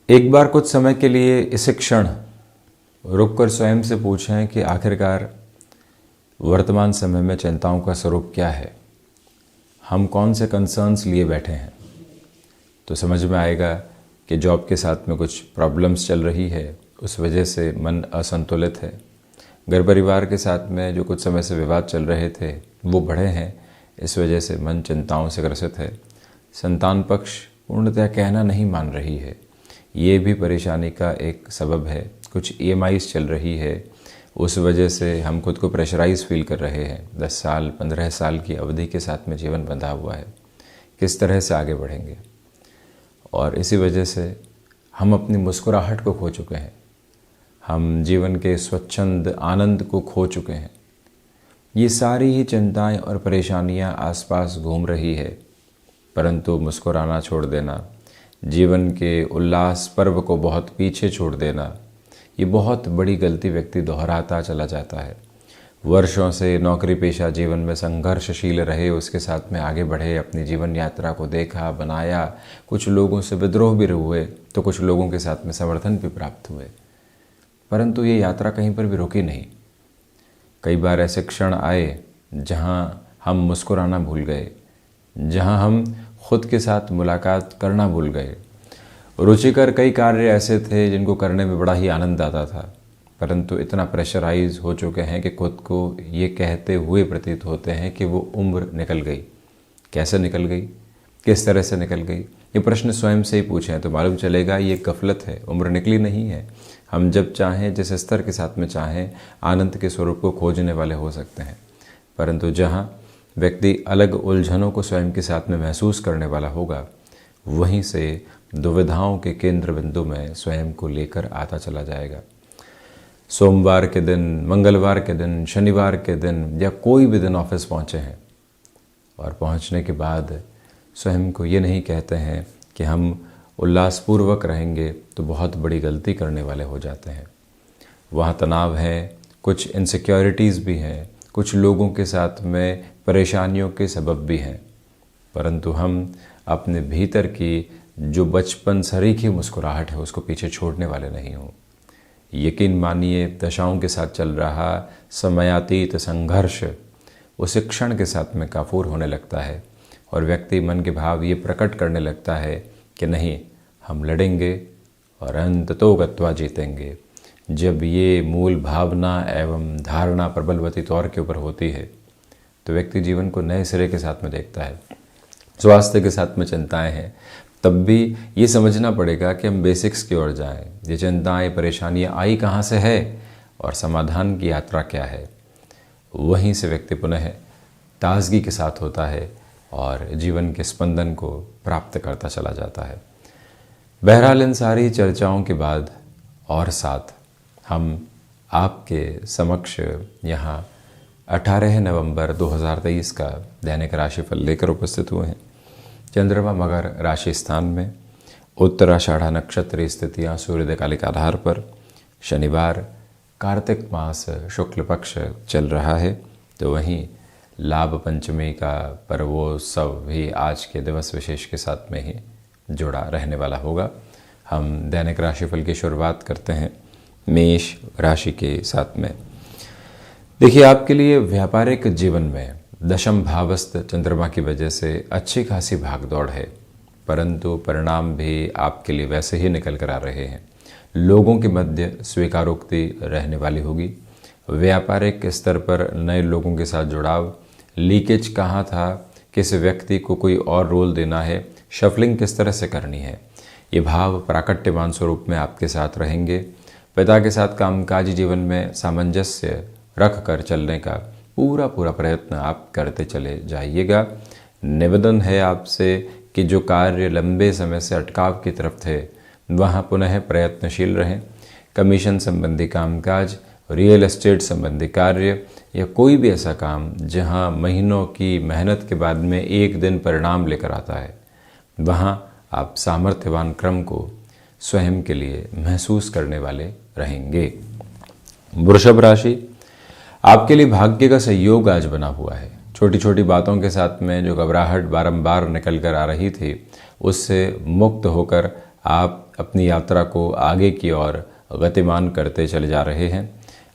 एक बार कुछ समय के लिए इस क्षण रुककर स्वयं से पूछें कि आखिरकार वर्तमान समय में चिंताओं का स्वरूप क्या है। हम कौन से कंसर्न्स लिए बैठे हैं। तो समझ में आएगा कि जॉब के साथ में कुछ प्रॉब्लम्स चल रही है, उस वजह से मन असंतुलित है। घर परिवार के साथ में जो कुछ समय से विवाद चल रहे थे वो बढ़े हैं, इस वजह से मन चिंताओं से ग्रसित है। संतान पक्ष पूर्णतः कहना नहीं मान रही है, ये भी परेशानी का एक सबब है। कुछ EMIs चल रही है, उस वजह से हम खुद को प्रेशराइज फील कर रहे हैं। 10 साल 15 साल की अवधि के साथ में जीवन बंधा हुआ है, किस तरह से आगे बढ़ेंगे। और इसी वजह से हम अपनी मुस्कुराहट को खो चुके हैं, हम जीवन के स्वच्छंद आनंद को खो चुके हैं। ये सारी ही चिंताएं और परेशानियां आसपास घूम रही है, परंतु मुस्कुराना छोड़ देना, जीवन के उल्लास पर्व को बहुत पीछे छोड़ देना, ये बहुत बड़ी गलती व्यक्ति दोहराता चला जाता है। वर्षों से नौकरी पेशा जीवन में संघर्षशील रहे, उसके साथ में आगे बढ़े, अपनी जीवन यात्रा को देखा बनाया, कुछ लोगों से विद्रोह भी हुए तो कुछ लोगों के साथ में समर्थन भी प्राप्त हुए, परंतु ये यात्रा कहीं पर भी रुकी नहीं। कई बार ऐसे क्षण आए जहाँ हम मुस्कुराना भूल गए, जहाँ हम खुद के साथ मुलाकात करना भूल गए। रुचिकर कई कार्य ऐसे थे जिनको करने में बड़ा ही आनंद आता था, परंतु इतना प्रेशराइज हो चुके हैं कि खुद को ये कहते हुए प्रतीत होते हैं कि वो उम्र निकल गई। कैसे निकल गई, किस तरह से निकल गई, ये प्रश्न स्वयं से ही पूछें तो मालूम चलेगा ये गफलत है। उम्र निकली नहीं है। हम जब चाहें, जिस स्तर के साथ में चाहें, आनंद के स्वरूप को खोजने वाले हो सकते हैं, परंतु जहाँ व्यक्ति अलग उलझनों को स्वयं के साथ में महसूस करने वाला होगा, वहीं से दुविधाओं के केंद्र बिंदु में स्वयं को लेकर आता चला जाएगा। सोमवार के दिन, मंगलवार के दिन, शनिवार के दिन या कोई भी दिन ऑफिस पहुँचे हैं और पहुँचने के बाद स्वयं को ये नहीं कहते हैं कि हम उल्लासपूर्वक रहेंगे, तो बहुत बड़ी गलती करने वाले हो जाते हैं। वहाँ तनाव है, कुछ इनसिक्योरिटीज़ भी हैं, कुछ लोगों के साथ में परेशानियों के सबब भी हैं, परंतु हम अपने भीतर की जो बचपन सरीखी मुस्कुराहट है उसको पीछे छोड़ने वाले नहीं हों। यकीन मानिए, दशाओं के साथ चल रहा समयातीत संघर्ष उस क्षण के साथ में काफूर होने लगता है और व्यक्ति मन के भाव ये प्रकट करने लगता है कि नहीं, हम लड़ेंगे और अंततो गत्वा जीतेंगे। जब ये मूल भावना एवं धारणा प्रबलवती तौर के ऊपर होती है तो व्यक्ति जीवन को नए सिरे के साथ में देखता है। स्वास्थ्य के साथ में चिंताएं हैं, तब भी ये समझना पड़ेगा कि हम बेसिक्स की ओर जाएं। ये चिंताएं परेशानियां आई कहाँ से है और समाधान की यात्रा क्या है, वहीं से व्यक्ति पुनः ताजगी के साथ होता है और जीवन के स्पंदन को प्राप्त करता चला जाता है। बहरहाल इन सारी चर्चाओं के बाद और साथ हम आपके समक्ष यहाँ 18 नवंबर 2023 का दैनिक राशिफल लेकर उपस्थित हुए हैं। चंद्रमा मकर राशि स्थान में, उत्तराषाढ़ा नक्षत्र स्थितियाँ सूर्योदय कालिक आधार पर, शनिवार, कार्तिक मास शुक्ल पक्ष चल रहा है, तो वहीं लाभ पंचमी का पर्वोत्सव भी आज के दिवस विशेष के साथ में ही जुड़ा रहने वाला होगा। हम दैनिक राशिफल की शुरुआत करते हैं मेष राशि के साथ में। देखिए, आपके लिए व्यापारिक जीवन में दशम भावस्थ चंद्रमा की वजह से अच्छी खासी भागदौड़ है, परंतु परिणाम भी आपके लिए वैसे ही निकल कर आ रहे हैं। लोगों के मध्य स्वीकारोक्ति रहने वाली होगी। व्यापारिक स्तर पर नए लोगों के साथ जुड़ाव, लीकेज कहाँ था, किस व्यक्ति को कोई और रोल देना है, शफलिंग किस तरह से करनी है, ये भाव प्राकट्यमान स्वरूप में आपके साथ रहेंगे। पिता के साथ कामकाजी जीवन में सामंजस्य रख कर चलने का पूरा प्रयत्न आप करते चले जाइएगा। निवेदन है आपसे कि जो कार्य लंबे समय से अटकाव की तरफ थे वहाँ पुनः प्रयत्नशील रहें। कमीशन संबंधी कामकाज, रियल एस्टेट संबंधी कार्य या कोई भी ऐसा काम जहाँ महीनों की मेहनत के बाद में एक दिन परिणाम लेकर आता है, वहाँ आप सामर्थ्यवान क्रम को स्वयं के लिए महसूस करने वाले रहेंगे। वृषभ राशि, आपके लिए भाग्य का सहयोग आज बना हुआ है। छोटी छोटी बातों के साथ में जो घबराहट बारंबार निकल कर आ रही थी, उससे मुक्त होकर आप अपनी यात्रा को आगे की ओर गतिमान करते चले जा रहे हैं।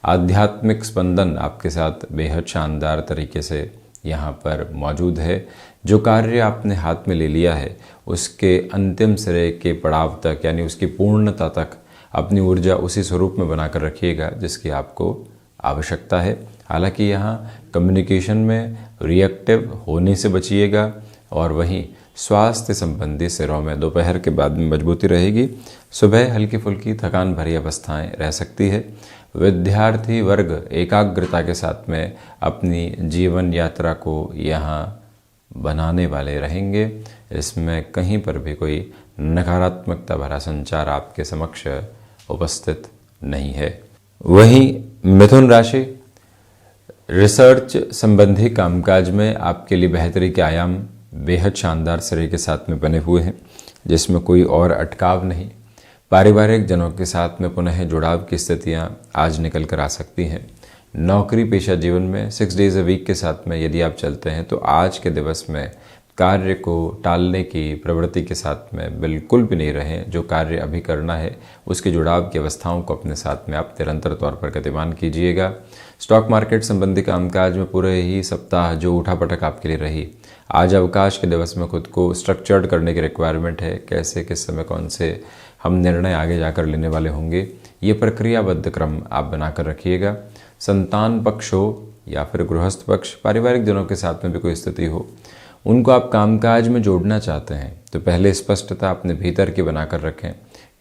आध्यात्मिक स्पंदन आपके साथ बेहद शानदार तरीके से यहाँ पर मौजूद है। जो कार्य आपने हाथ में ले लिया है उसके अंतिम सिरे के पड़ाव तक यानी उसकी पूर्णता तक अपनी ऊर्जा उसी स्वरूप में बनाकर रखिएगा जिसकी आपको आवश्यकता है। हालांकि यहाँ कम्युनिकेशन में रिएक्टिव होने से बचिएगा और वहीं स्वास्थ्य संबंधी सिरों में दोपहर के बाद में मजबूती रहेगी। सुबह हल्की फुल्की थकान भरी अवस्थाएं रह सकती है। विद्यार्थी वर्ग एकाग्रता के साथ में अपनी जीवन यात्रा को यहाँ बनाने वाले रहेंगे। इसमें कहीं पर भी कोई नकारात्मकता भरा संचार आपके समक्ष उपस्थित नहीं है। वहीं मिथुन राशि, रिसर्च संबंधी कामकाज में आपके लिए बेहतरी के आयाम बेहद शानदार सिरे के साथ में बने हुए हैं जिसमें कोई और अटकाव नहीं। पारिवारिक जनों के साथ में पुनः जुड़ाव की स्थितियां आज निकल कर आ सकती हैं। नौकरी पेशा जीवन में 6 डेज अ वीक के साथ में यदि आप चलते हैं तो आज के दिवस में कार्य को टालने की प्रवृत्ति के साथ में बिल्कुल भी नहीं रहें। जो कार्य अभी करना है उसके जुड़ाव की अवस्थाओं को अपने साथ में आप निरंतर तौर पर गतिमान कीजिएगा। स्टॉक मार्केट संबंधी कामकाज में पूरे ही सप्ताह जो उठापटक आपके लिए रही, आज अवकाश के दिवस में खुद को स्ट्रक्चर्ड करने की रिक्वायरमेंट है। कैसे किस समय कौन से हम निर्णय आगे जाकर लेने वाले होंगे, ये प्रक्रियाबद्ध क्रम आप बनाकर रखिएगा। संतान पक्ष हो या फिर गृहस्थ पक्ष, पारिवारिक जनों के साथ में भी कोई स्थिति हो, उनको आप कामकाज में जोड़ना चाहते हैं तो पहले स्पष्टता अपने भीतर की बनाकर रखें।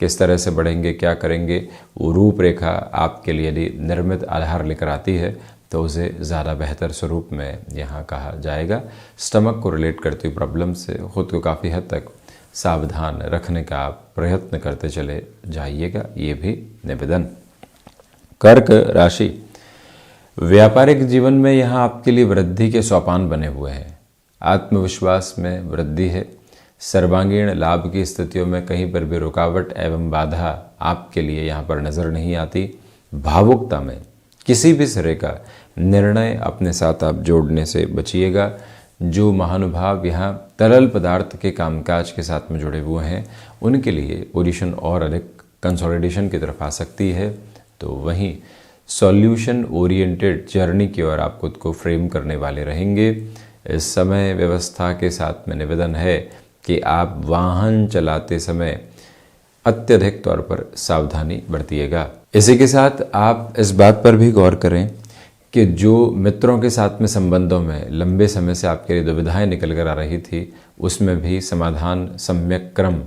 किस तरह से बढ़ेंगे, क्या करेंगे, वो रूपरेखा आपके लिए यदि निर्मित आधार लेकर आती है तो उसे ज़्यादा बेहतर स्वरूप में यहाँ कहा जाएगा। स्टमक को रिलेट करती हुई प्रॉब्लम से खुद को काफ़ी हद तक सावधान रखने का आप प्रयत्न करते चले जाइएगा, ये भी निवेदन। कर्क राशि, व्यापारिक जीवन में यहाँ आपके लिए वृद्धि के सोपान बने हुए हैं। आत्मविश्वास में वृद्धि है। सर्वांगीण लाभ की स्थितियों में कहीं पर भी रुकावट एवं बाधा आपके लिए यहाँ पर नज़र नहीं आती। भावुकता में किसी भी सिरे का निर्णय अपने साथ आप जोड़ने से बचिएगा। जो महानुभाव यहाँ तरल पदार्थ के कामकाज के साथ में जुड़े हुए हैं उनके लिए पोजीशन और अधिक कंसोलिडेशन की तरफ आ सकती है। तो वहीं सॉल्यूशन ओरिएंटेड जर्नी की ओर आप खुद को फ्रेम करने वाले रहेंगे। इस समय व्यवस्था के साथ में निवेदन है कि आप वाहन चलाते समय अत्यधिक तौर पर सावधानी बरतिएगा। इसी के साथ आप इस बात पर भी गौर करें कि जो मित्रों के साथ में संबंधों में लंबे समय से आपके लिए दुविधाएं निकल कर आ रही थी उसमें भी समाधान सम्यक क्रम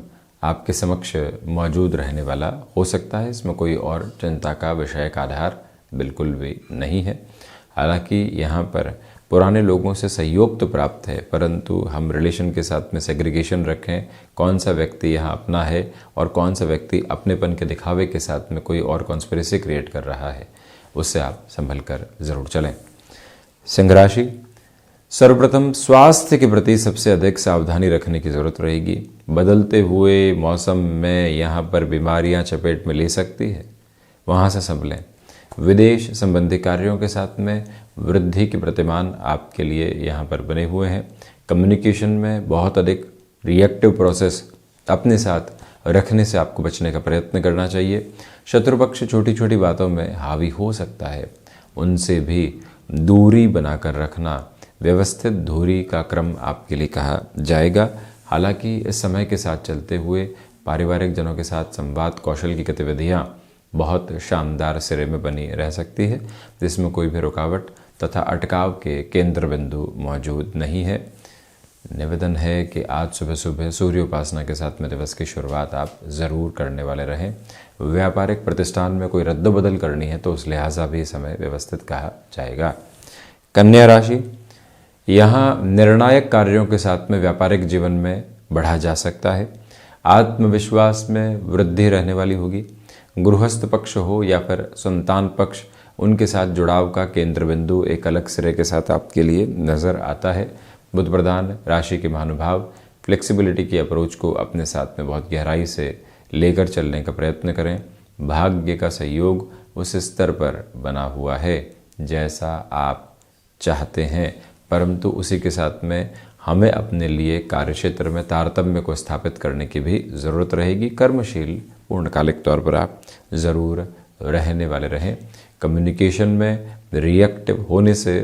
आपके समक्ष मौजूद रहने वाला हो सकता है। इसमें कोई और चिंता का विषय का आधार बिल्कुल भी नहीं है। हालांकि यहाँ पर पुराने लोगों से सहयोग तो प्राप्त है परंतु हम रिलेशन के साथ में सेग्रीगेशन रखें। कौन सा व्यक्ति यहाँ अपना है और कौन सा व्यक्ति अपनेपन के दिखावे के साथ में कोई और कॉन्स्पिरेसी क्रिएट कर रहा है, उससे आप संभल कर ज़रूर चलें। सिंह राशि, सर्वप्रथम स्वास्थ्य के प्रति सबसे अधिक सावधानी रखने की ज़रूरत रहेगी। बदलते हुए मौसम में यहाँ पर बीमारियाँ चपेट में ले सकती है, वहाँ से संभलें। विदेश संबंधी कार्यों के साथ में वृद्धि के प्रतिमान आपके लिए यहाँ पर बने हुए हैं। कम्युनिकेशन में बहुत अधिक रिएक्टिव प्रोसेस अपने साथ रखने से आपको बचने का प्रयत्न करना चाहिए। शत्रुपक्ष छोटी छोटी बातों में हावी हो सकता है, उनसे भी दूरी बनाकर रखना व्यवस्थित दूरी का क्रम आपके लिए कहा जाएगा। हालांकि इस समय के साथ चलते हुए पारिवारिक जनों के साथ संवाद कौशल की गतिविधियाँ बहुत शानदार सिरे में बनी रह सकती है जिसमें कोई भी रुकावट तथा अटकाव के केंद्र बिंदु मौजूद नहीं है। निवेदन है कि आज सुबह सुबह सूर्य उपासना के साथ में दिवस की शुरुआत आप ज़रूर करने वाले रहें। व्यापारिक प्रतिष्ठान में कोई रद्दबदल करनी है तो उस लिहाजा भी समय व्यवस्थित कहा जाएगा। कन्या राशि, यहाँ निर्णायक कार्यों के साथ में व्यापारिक जीवन में बढ़ा जा सकता है। आत्मविश्वास में वृद्धि रहने वाली होगी। गृहस्थ पक्ष हो या फिर संतान पक्ष, उनके साथ जुड़ाव का केंद्र बिंदु एक अलग सिरे के साथ आपके लिए नज़र आता है। बुध प्रधान राशि के महानुभाव फ्लेक्सिबिलिटी की अप्रोच को अपने साथ में बहुत गहराई से लेकर चलने का प्रयत्न करें। भाग्य का सहयोग उस स्तर पर बना हुआ है जैसा आप चाहते हैं, परंतु उसी के साथ में हमें अपने लिए कार्यक्षेत्र में तारतम्य को स्थापित करने की भी ज़रूरत रहेगी। कर्मशील पूर्णकालिक तौर पर आप ज़रूर रहने वाले रहें। कम्युनिकेशन में रिएक्टिव होने से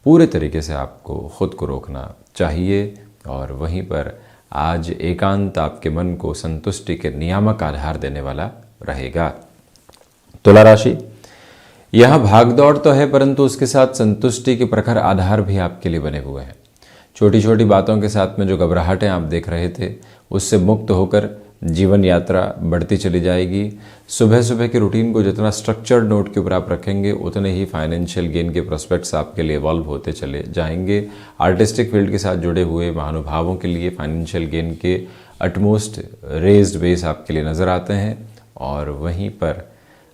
पूरे तरीके से आपको खुद को रोकना चाहिए और वहीं पर आज एकांत आपके मन को संतुष्टि के नियामक आधार देने वाला रहेगा। तुला राशि, यहाँ भागदौड़ तो है परंतु उसके साथ संतुष्टि के प्रखर आधार भी आपके लिए बने हुए हैं। छोटी छोटी बातों के साथ में जो घबराहटें आप देख रहे थे उससे मुक्त होकर जीवन यात्रा बढ़ती चली जाएगी। सुबह सुबह के रूटीन को जितना स्ट्रक्चर्ड नोट के ऊपर आप रखेंगे उतने ही फाइनेंशियल गेन के प्रोस्पेक्ट्स आपके लिए इवॉल्व होते चले जाएंगे। आर्टिस्टिक फील्ड के साथ जुड़े हुए महानुभावों के लिए फाइनेंशियल गेन के अटमोस्ट रेज्ड बेस आपके लिए नज़र आते हैं। और वहीं पर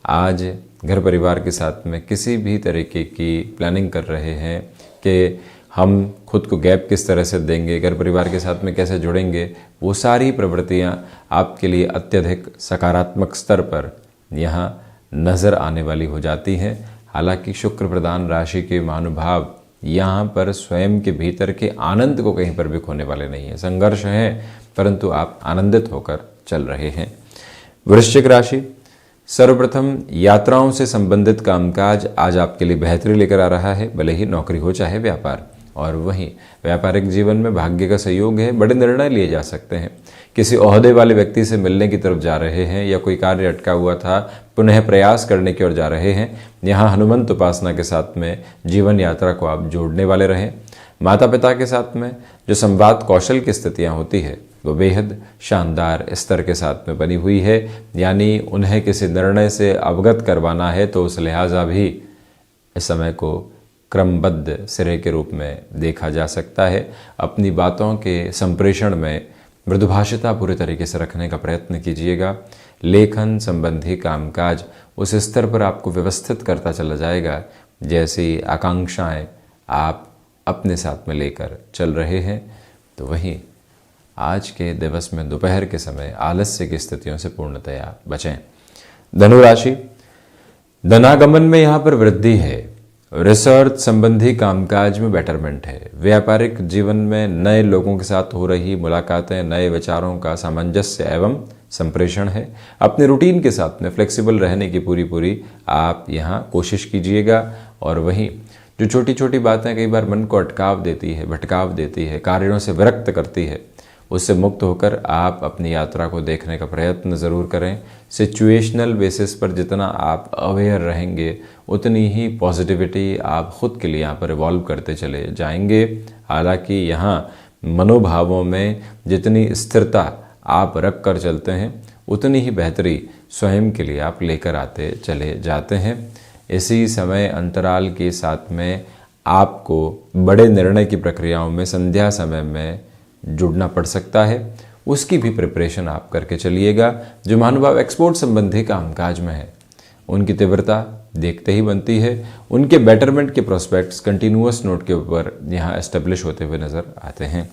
आज घर परिवार के साथ में किसी भी तरीके की प्लानिंग कर रहे हैं कि हम खुद को गैप किस तरह से देंगे, घर परिवार के साथ में कैसे जुड़ेंगे, वो सारी प्रवृत्तियाँ आपके लिए अत्यधिक सकारात्मक स्तर पर यहाँ नज़र आने वाली हो जाती हैं। हालांकि शुक्र प्रधान राशि के महानुभाव यहाँ पर स्वयं के भीतर के आनंद को कहीं पर भी खोने वाले नहीं हैं। संघर्ष है परंतु आप आनंदित होकर चल रहे हैं। वृश्चिक राशि, सर्वप्रथम यात्राओं से संबंधित कामकाज आज आपके लिए बेहतरी लेकर आ रहा है, भले ही नौकरी हो चाहे व्यापार। और वहीं व्यापारिक जीवन में भाग्य का सहयोग है, बड़े निर्णय लिए जा सकते हैं। किसी ओहदे वाले व्यक्ति से मिलने की तरफ जा रहे हैं या कोई कार्य अटका हुआ था पुनः प्रयास करने की ओर जा रहे हैं। यहाँ हनुमंत उपासना के साथ में जीवन यात्रा को आप जोड़ने वाले रहें। माता पिता के साथ में जो संवाद कौशल की स्थितियाँ होती है वो बेहद शानदार स्तर के साथ में बनी हुई है, यानी उन्हें किसी निर्णय से अवगत करवाना है तो उस लिहाजा भी इस समय को क्रमबद्ध सिरे के रूप में देखा जा सकता है। अपनी बातों के संप्रेषण में मृदुभाषिता पूरे तरीके से रखने का प्रयत्न कीजिएगा। लेखन संबंधी कामकाज उस स्तर पर आपको व्यवस्थित करता चला जाएगा जैसी आकांक्षाएं आप अपने साथ में लेकर चल रहे हैं। तो वहीं आज के दिवस में दोपहर के समय आलस्य की स्थितियों से पूर्णतया बचें। धनु राशि, धनागमन में यहाँ पर वृद्धि है। रिसर्च संबंधी कामकाज में बेटरमेंट है। व्यापारिक जीवन में नए लोगों के साथ हो रही मुलाकातें नए विचारों का सामंजस्य एवं संप्रेषण है। अपने रूटीन के साथ में फ्लेक्सिबल रहने की पूरी आप यहाँ कोशिश कीजिएगा। और वहीं जो छोटी छोटी बातें कई बार मन को अटकाव देती है, भटकाव देती है, कार्यों से विरक्त करती है, उससे मुक्त होकर आप अपनी यात्रा को देखने का प्रयत्न ज़रूर करें। सिचुएशनल बेसिस पर जितना आप अवेयर रहेंगे उतनी ही पॉजिटिविटी आप खुद के लिए यहाँ पर इवॉल्व करते चले जाएंगे। हालांकि यहाँ मनोभावों में जितनी स्थिरता आप रख कर चलते हैं उतनी ही बेहतरी स्वयं के लिए आप लेकर आते चले जाते हैं। इसी समय अंतराल के साथ में आपको बड़े निर्णय की प्रक्रियाओं में संध्या समय में जुड़ना पड़ सकता है, उसकी भी प्रिपरेशन आप करके चलिएगा। जो महानुभाव एक्सपोर्ट संबंधी कामकाज में है उनकी तीव्रता देखते ही बनती है। उनके बेटरमेंट के प्रोस्पेक्ट्स कंटिन्यूअस नोट के ऊपर यहाँ एस्टेब्लिश होते हुए नजर आते हैं।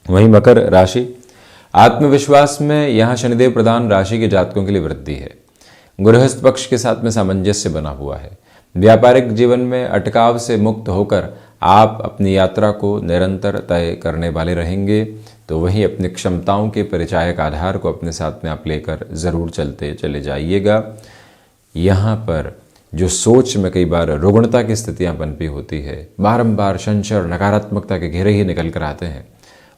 वहीं मकर राशि, आत्मविश्वास में यहाँ शनिदेव प्रधान राशि के जातकों के लिए वृद्धि है। गृहस्थ पक्ष के साथ में सामंजस्य बना हुआ है। व्यापारिक जीवन में अटकाव से मुक्त होकर आप अपनी यात्रा को निरंतर तय करने वाले रहेंगे। तो वहीं अपनी क्षमताओं के परिचायक आधार को अपने साथ में आप लेकर ज़रूर चलते चले जाइएगा। यहाँ पर जो सोच में कई बार रुग्णता की स्थितियाँ पनपी होती है, बारंबार संशय और नकारात्मकता के घेरे ही निकल कर आते हैं,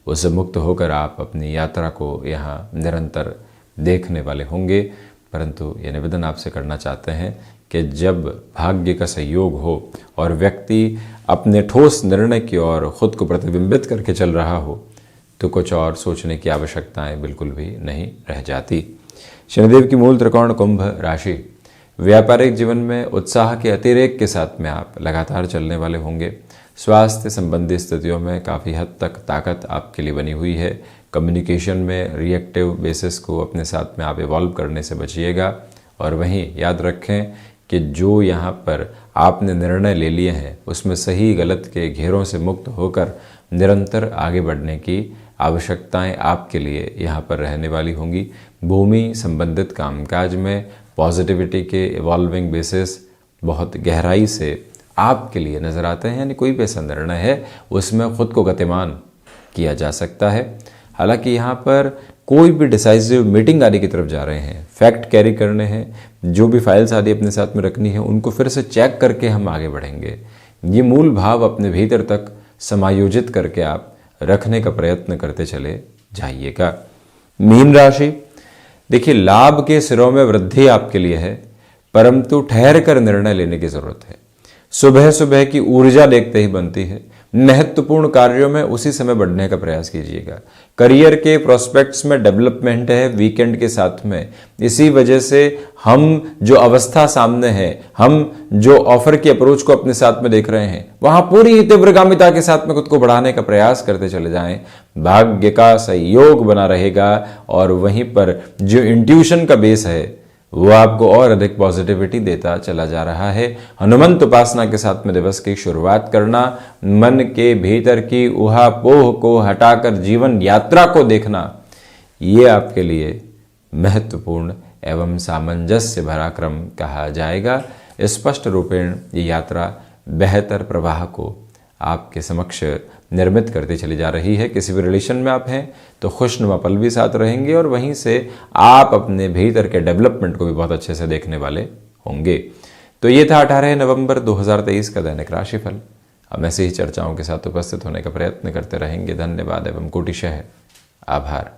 उससे मुक्त होकर आप अपनी यात्रा को यहाँ निरंतर देखने वाले होंगे। परंतु ये निवेदन आपसे करना चाहते हैं कि जब भाग्य का सहयोग हो और व्यक्ति अपने ठोस निर्णय की ओर खुद को प्रतिबिंबित करके चल रहा हो तो कुछ और सोचने की आवश्यकताएं बिल्कुल भी नहीं रह जाती। शनिदेव की मूल त्रिकोण कुंभ राशि, व्यापारिक जीवन में उत्साह के अतिरेक के साथ में आप लगातार चलने वाले होंगे। स्वास्थ्य संबंधी स्थितियों में काफ़ी हद तक ताकत आपके लिए बनी हुई है। कम्युनिकेशन में रिएक्टिव बेसिस को अपने साथ में आप इवॉल्व करने से बचिएगा। और वहीं याद रखें कि जो यहाँ पर आपने निर्णय ले लिए हैं उसमें सही गलत के घेरों से मुक्त होकर निरंतर आगे बढ़ने की आवश्यकताएं आपके लिए यहाँ पर रहने वाली होंगी। भूमि संबंधित कामकाज में पॉजिटिविटी के इवॉल्विंग बेसिस बहुत गहराई से आपके लिए नज़र आते हैं। यानी कोई भी ऐसा निर्णय है उसमें खुद को गतिमान किया जा सकता है। हालांकि यहाँ पर कोई भी डिसाइसिव मीटिंग आदि की तरफ जा रहे हैं, फैक्ट कैरी करने हैं, जो भी फाइल्स आदि अपने साथ में रखनी है उनको फिर से चेक करके हम आगे बढ़ेंगे। ये मूल भाव अपने भीतर तक समायोजित करके आप रखने का प्रयत्न करते चले जाइएगा। मीन राशि, देखिए लाभ के सिरों में वृद्धि आपके लिए है, परंतु ठहर कर निर्णय लेने की जरूरत है। सुबह सुबह की ऊर्जा देखते ही बनती है। महत्वपूर्ण कार्यों में उसी समय बढ़ने का प्रयास कीजिएगा। करियर के प्रोस्पेक्ट्स में डेवलपमेंट है वीकेंड के साथ में। इसी वजह से हम जो अवस्था सामने है, हम जो ऑफर की अप्रोच को अपने साथ में देख रहे हैं, वहां पूरी तीव्रगामिता के साथ में खुद को बढ़ाने का प्रयास करते चले जाएं। भाग्य का सहयोग बना रहेगा और वहीं पर जो इंट्यूशन का बेस है वो आपको और अधिक पॉजिटिविटी देता चला जा रहा है। हनुमंत उपासना के साथ में दिवस की शुरुआत करना, मन के भीतर की उहापोह को हटाकर जीवन यात्रा को देखना, ये आपके लिए महत्वपूर्ण एवं सामंजस्य भरा क्रम कहा जाएगा। स्पष्ट रूपेण ये यात्रा बेहतर प्रवाह को आपके समक्ष निर्मित करती चली जा रही है। किसी भी रिलेशन में आप हैं तो खुशनुमा पल भी साथ रहेंगे और वहीं से आप अपने भीतर के डेवलपमेंट को भी बहुत अच्छे से देखने वाले होंगे। तो ये था 18 नवंबर 2023 का दैनिक राशिफल। हम ऐसे ही चर्चाओं के साथ उपस्थित होने का प्रयत्न करते रहेंगे। धन्यवाद एवं कोटिशः आभार।